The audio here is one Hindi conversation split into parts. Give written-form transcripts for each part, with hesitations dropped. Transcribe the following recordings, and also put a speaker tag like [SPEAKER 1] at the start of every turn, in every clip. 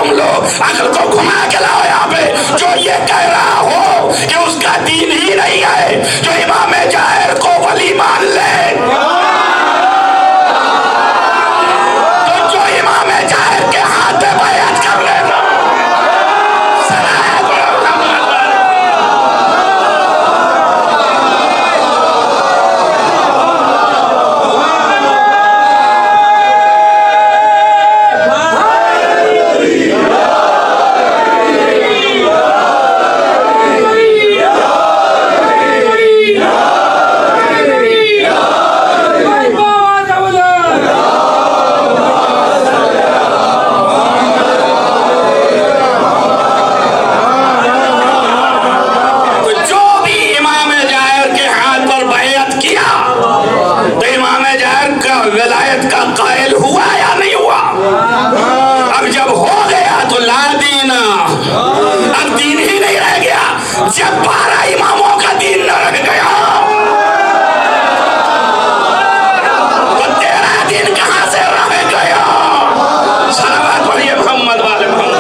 [SPEAKER 1] तुम लोग अकल को घुमा के लाओ यहाँ पे। जो ये कह रहा हो कि उसका दीन ही नहीं है, जो इमाम जाहिर को वली मान ले, तो जो इमाम जाहिर के हाथ में बैअत कर ले, विलायत का कायल हुआ या नहीं हुआ? अब जब हो गया तो ला दीना, अब दीन ही नहीं रह गया। जब 12 इमामों का दीन न रह गया तो तेरा दीन कहां से रह गया? सलावत पढ़िए मोहम्मद वाले मोहम्मद।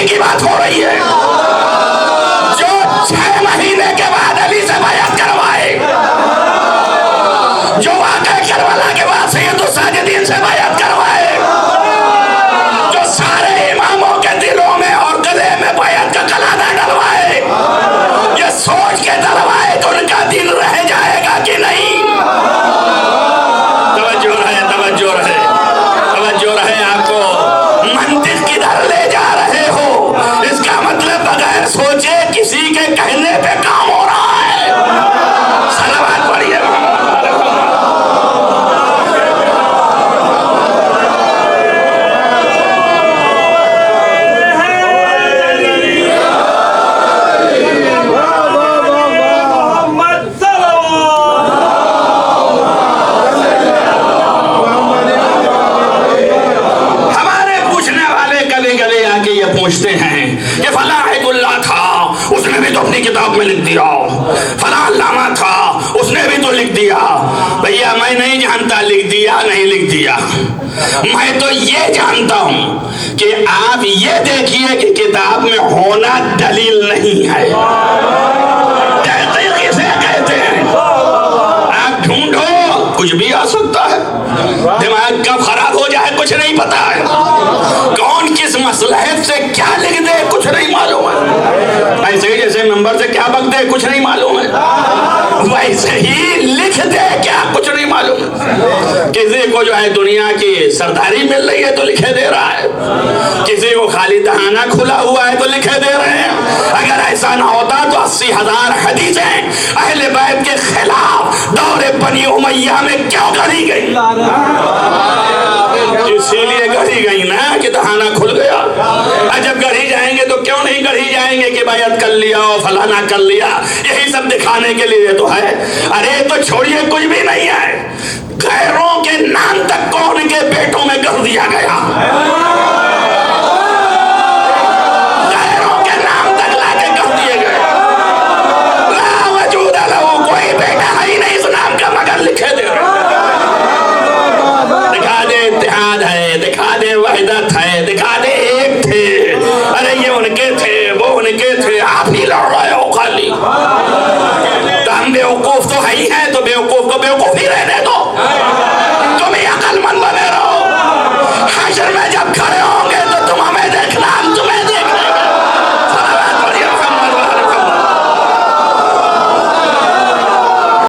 [SPEAKER 1] की बात हो रही है। जो 6 महीने के बाद अली से बैअत करवाए, जो वाक़या करबला के बाद सैयद साजिदीन से बैअत करवाए, जो सारे इमामों के दिलों में और गले में बैअत का कलादा डलवाए, ये सोच के डलवाए तो उनका दिल रह जाएगा कि नहीं? तवज्जो रहे, तवज्जो रहे, तवज्जो रहे। आपको मंतिक किधर ले जा रहे हो? इसका मतलब बगैर सोचे किसी के कहने पे काम हो रहा है। सलावत पढ़िए। हमारे पूछने वाले गले गले आके ये पूछते हैं कि फला हिबुल्ला था, उसने भी तो अपनी किताब में लिख दिया, फला अल्लामा था, उसने भी तो लिख दिया। भैया मैं नहीं जानता लिख दिया नहीं लिख दिया, मैं तो ये जानता हूं कि आप ये देखिए कि किताब में होना दलील नहीं है। किसे कहते हैं? आप ढूंढो, कुछ भी आ सकता है। दिमाग कब खराब हो जाए कुछ नहीं पता है। कौन किस मसलहत से क्या लिख दे कुछ नहीं मालूम है। ऐसे ही जैसे नंबर से क्या बक दे कुछ नहीं मालूम है, वैसे ही लिख दे क्या कुछ नहीं मालूम है। किसी को जो है दुनिया की सरदारी मिल रही है तो लिखे दे रहा है, किसी को खाली दहाना खुला हुआ है तो लिखे दे रहे हैं। अगर ऐसा ना होता तो 80,000 हदीसें अहले बैत के खिलाफ दौरे बनी उमैया में क्यों गढ़ी गई? इसीलिए गढ़ी गई ना कि दहाना खुल गया। और जब गढ़ी जाएंगे तो क्यों नहीं गढ़ी जाएंगे कि बैअत कर लिया और फलाना कर लिया, यही सब दिखाने के लिए तो है। अरे तो छोड़िए, कुछ भी नहीं है, गैरों के नाम तक को उनके बेटों में गढ़ दिया गया। गैरों के नाम तक लाके गढ़ दिए गए। ला वजूद लहू, कोई बेटा है ही नहीं इस नाम का मगर लिखे दे रहे। दिखा दे इत्तेहाद है, दिखा दे वहदत है, दिखा दे एक थे। अरे ये उनके थे, वो उनके थे, आप ही लड़ रहे हो खाली। तो हम बेवकूफ तो है ही है, तो बेवकूफ को बेवकूफ ही रहने दो।